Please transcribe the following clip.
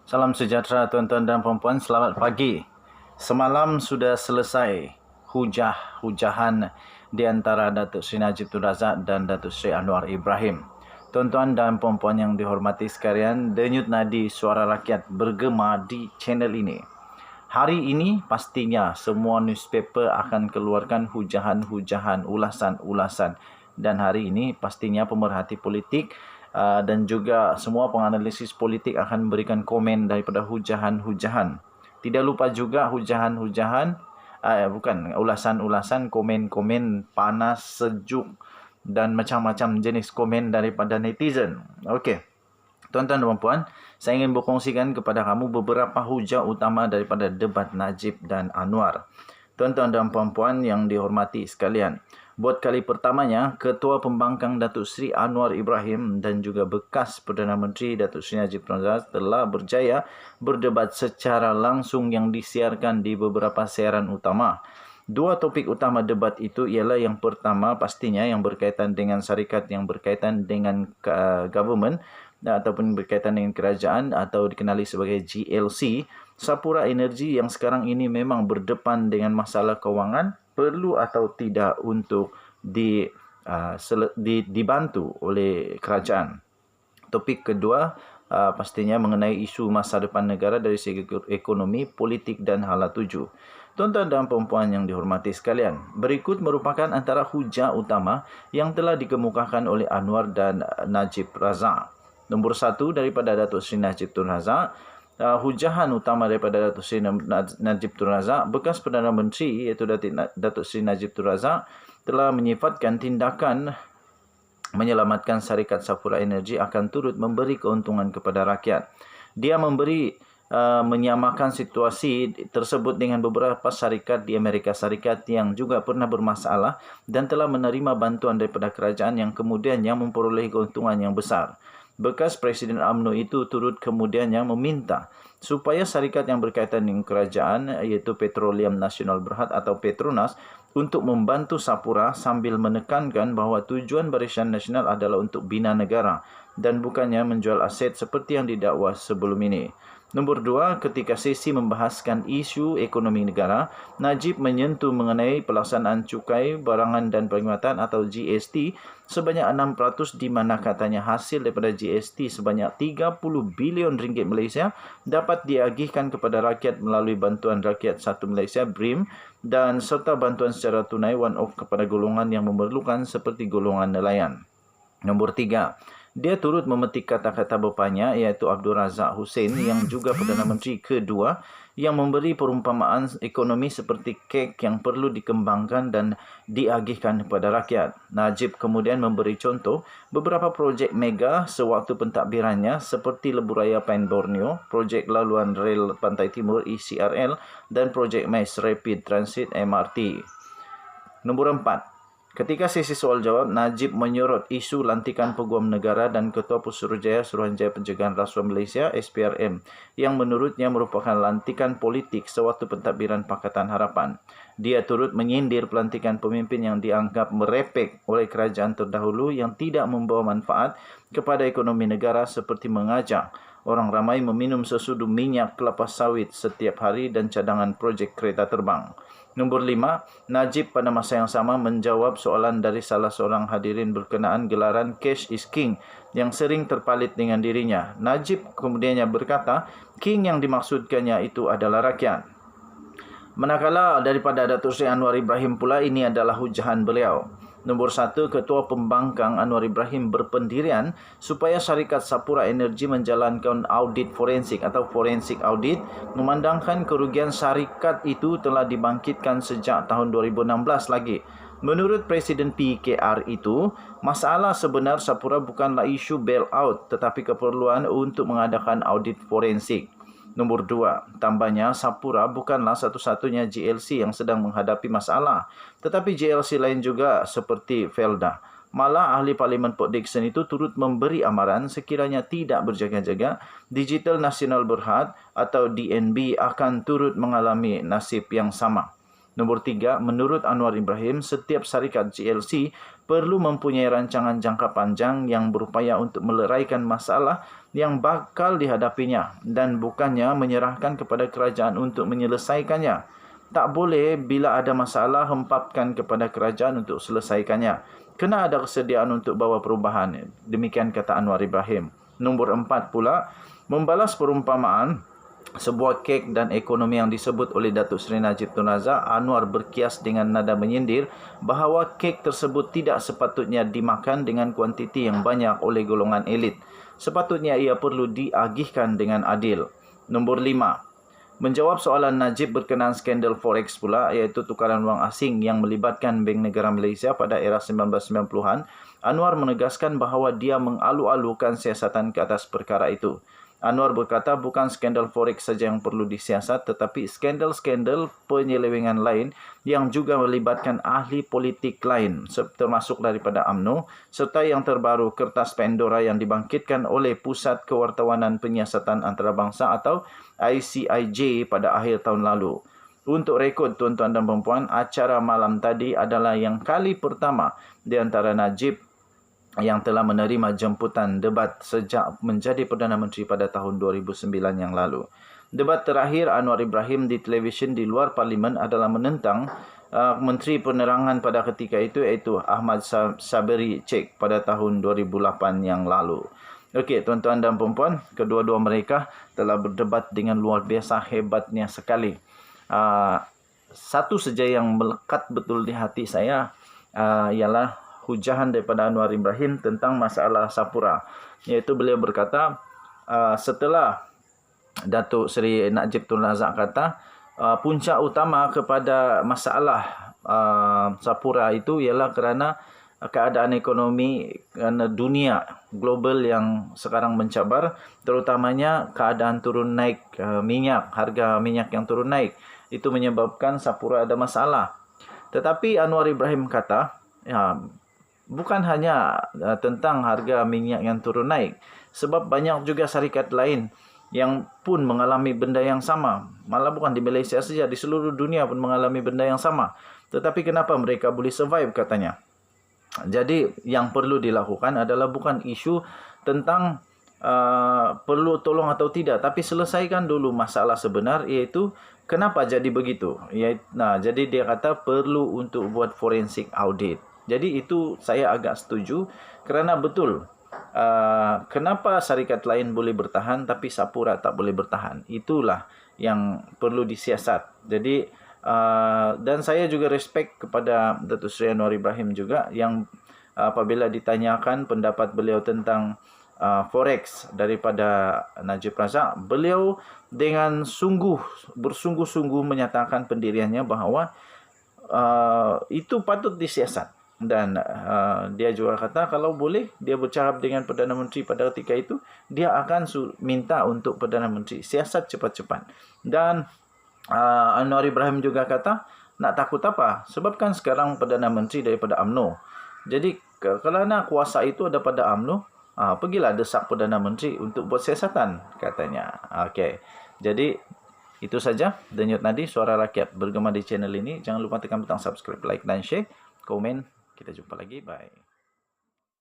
Salam sejahtera tuan-tuan dan puan-puan, selamat pagi. Semalam sudah selesai hujahan di antara Datuk Seri Najib Tun Razak dan Datuk Seri Anwar Ibrahim. Tuan-tuan dan puan-puan yang dihormati sekalian, denyut nadi suara rakyat bergema di channel ini. Hari ini pastinya semua newspaper akan keluarkan hujahan-hujahan, ulasan-ulasan. Dan hari ini pastinya pemerhati politik dan juga semua penganalisis politik akan memberikan komen daripada hujahan-hujahan. Tidak lupa juga ulasan-ulasan, komen-komen panas, sejuk dan macam-macam jenis komen daripada netizen. Okey. Tuan-tuan dan puan-puan, saya ingin berkongsikan kepada kamu beberapa hujah utama daripada debat Najib dan Anwar. Tuan-tuan dan puan-puan yang dihormati sekalian, buat kali pertamanya, Ketua Pembangkang Datuk Seri Anwar Ibrahim dan juga bekas Perdana Menteri Datuk Seri Najib Tun Razak telah berjaya berdebat secara langsung yang disiarkan di beberapa siaran utama. Dua topik utama debat itu ialah yang pertama pastinya yang berkaitan dengan syarikat yang berkaitan dengan government ataupun berkaitan dengan kerajaan atau dikenali sebagai GLC, Sapura Energy yang sekarang ini memang berdepan dengan masalah kewangan, perlu atau tidak untuk dibantu oleh kerajaan. Topik kedua pastinya mengenai isu masa depan negara dari segi ekonomi, politik dan hala tuju. Tuan-tuan dan puan-puan yang dihormati sekalian, berikut merupakan antara hujah utama yang telah dikemukakan oleh Anwar dan Najib Razak. Nombor satu daripada Datuk Seri Najib Tun Razak, hujahan utama daripada Datuk Seri Najib Tun Razak, bekas Perdana Menteri iaitu Datuk Seri Najib Tun Razak telah menyifatkan tindakan menyelamatkan syarikat Sapura Energy akan turut memberi keuntungan kepada rakyat. Dia menyamakan situasi tersebut dengan beberapa syarikat di Amerika Syarikat yang juga pernah bermasalah dan telah menerima bantuan daripada kerajaan yang kemudiannya memperoleh keuntungan yang besar. Bekas Presiden UMNO itu turut kemudiannya meminta supaya syarikat yang berkaitan dengan kerajaan iaitu Petroleum Nasional Berhad atau Petronas untuk membantu Sapura sambil menekankan bahawa tujuan Barisan Nasional adalah untuk bina negara dan bukannya menjual aset seperti yang didakwa sebelum ini. Nombor dua, ketika sesi membahaskan isu ekonomi negara, Najib menyentuh mengenai pelaksanaan cukai barangan dan perkhidmatan atau GST sebanyak 6% di mana katanya hasil daripada GST sebanyak 30 bilion ringgit Malaysia dapat diagihkan kepada rakyat melalui bantuan rakyat satu Malaysia BRIM dan serta bantuan secara tunai one-off kepada golongan yang memerlukan seperti golongan nelayan. Nombor tiga, dia turut memetik kata-kata bapanya iaitu Abdul Razak Hussein yang juga Perdana Menteri kedua yang memberi perumpamaan ekonomi seperti kek yang perlu dikembangkan dan diagihkan kepada rakyat. Najib kemudian memberi contoh beberapa projek mega sewaktu pentadbirannya seperti Lebuh Raya Pen Borneo, projek laluan rel Pantai Timur ECRL dan projek Mass Rapid Transit MRT. Nombor 4. Ketika sesi soal jawab, Najib menyorot isu lantikan Peguam Negara dan Ketua Pusurujaya Suruhanjaya Pencegahan Rasuah Malaysia SPRM yang menurutnya merupakan lantikan politik sewaktu pentadbiran Pakatan Harapan. Dia turut menyindir pelantikan pemimpin yang dianggap merepek oleh kerajaan terdahulu yang tidak membawa manfaat kepada ekonomi negara seperti mengajak orang ramai meminum sesudu minyak kelapa sawit setiap hari dan cadangan projek kereta terbang. Nombor 5, Najib pada masa yang sama menjawab soalan dari salah seorang hadirin berkenaan gelaran Cash is King yang sering terpalit dengan dirinya. Najib kemudiannya berkata, King yang dimaksudkannya itu adalah rakyat. Manakala daripada Datuk Seri Anwar Ibrahim pula ini adalah hujahan beliau. Nombor 1, Ketua Pembangkang Anwar Ibrahim berpendirian supaya syarikat Sapura Energy menjalankan audit forensik atau forensik audit memandangkan kerugian syarikat itu telah dibangkitkan sejak tahun 2016 lagi. Menurut Presiden PKR itu, masalah sebenar Sapura bukanlah isu bailout tetapi keperluan untuk mengadakan audit forensik. Nombor 2, tambahnya Sapura bukanlah satu-satunya GLC yang sedang menghadapi masalah, tetapi GLC lain juga seperti Felda. Malah ahli Parlimen Port Dickson itu turut memberi amaran sekiranya tidak berjaga-jaga, Digital Nasional Berhad atau DNB akan turut mengalami nasib yang sama. Nombor 3, menurut Anwar Ibrahim, setiap syarikat GLC perlu mempunyai rancangan jangka panjang yang berupaya untuk meleraikan masalah yang bakal dihadapinya dan bukannya menyerahkan kepada kerajaan untuk menyelesaikannya. Tak boleh bila ada masalah hempapkan kepada kerajaan untuk selesaikannya. Kena ada kesediaan untuk bawa perubahan. Demikian kata Anwar Ibrahim. Nombor 4 pula, membalas perumpamaan sebuah kek dan ekonomi yang disebut oleh Datuk Seri Najib Tun Razak, Anwar berkias dengan nada menyindir bahawa kek tersebut tidak sepatutnya dimakan dengan kuantiti yang banyak oleh golongan elit. Sepatutnya ia perlu diagihkan dengan adil. Nombor 5. Menjawab soalan Najib berkenaan skandal Forex pula, iaitu tukaran wang asing yang melibatkan Bank Negara Malaysia pada era 1990-an, Anwar menegaskan bahawa dia mengalu-alukan siasatan ke atas perkara itu. Anwar berkata bukan skandal Forex saja yang perlu disiasat, tetapi skandal-skandal penyelewengan lain yang juga melibatkan ahli politik lain, termasuk daripada UMNO, serta yang terbaru kertas Pandora yang dibangkitkan oleh Pusat Kewartawanan Penyiasatan Antarabangsa atau ICIJ pada akhir tahun lalu. Untuk rekod tuan-tuan dan puan-puan, acara malam tadi adalah yang kali pertama di antara Najib yang telah menerima jemputan debat sejak menjadi Perdana Menteri pada tahun 2009 yang lalu. Debat terakhir Anwar Ibrahim di televisyen di luar Parlimen adalah menentang Menteri Penerangan pada ketika itu, iaitu Ahmad Sabri Cek pada tahun 2008 yang lalu. Okey, tuan-tuan dan puan-puan, kedua-dua mereka telah berdebat dengan luar biasa hebatnya sekali. Satu saja yang melekat betul di hati saya ialah hujahan daripada Anwar Ibrahim tentang masalah Sapura. Iaitu beliau berkata, setelah Datuk Seri Najib Tun Razak kata, punca utama kepada masalah Sapura itu ialah kerana keadaan ekonomi dunia global yang sekarang mencabar, terutamanya keadaan turun naik minyak, harga minyak yang turun naik. Itu menyebabkan Sapura ada masalah. Tetapi Anwar Ibrahim kata, bukan hanya tentang harga minyak yang turun naik, sebab banyak juga syarikat lain yang pun mengalami benda yang sama. Malah bukan di Malaysia saja, di seluruh dunia pun mengalami benda yang sama. Tetapi kenapa mereka boleh survive, katanya. Jadi yang perlu dilakukan adalah bukan isu tentang perlu tolong atau tidak, tapi selesaikan dulu masalah sebenar, iaitu kenapa jadi begitu. Jadi dia kata perlu untuk buat forensic audit. Jadi itu saya agak setuju kerana betul kenapa syarikat lain boleh bertahan tapi Sapura tak boleh bertahan. Itulah yang perlu disiasat. Jadi dan saya juga respect kepada Datuk Seri Anwar Ibrahim juga yang apabila ditanyakan pendapat beliau tentang Forex daripada Najib Razak, beliau dengan bersungguh-sungguh menyatakan pendiriannya bahawa itu patut disiasat. Dan dia juga kata kalau boleh dia bercakap dengan Perdana Menteri pada ketika itu, dia akan minta untuk Perdana Menteri siasat cepat-cepat. Dan Anwar Ibrahim juga kata nak takut apa, sebab kan sekarang Perdana Menteri daripada UMNO. Jadi kerana kuasa itu ada pada UMNO, pergilah desak Perdana Menteri untuk buat siasatan, katanya. Okey. Jadi itu saja Denyut Nadi Suara Rakyat bergema di channel ini. Jangan lupa tekan butang subscribe, like dan share, komen. Kita jumpa lagi. Bye.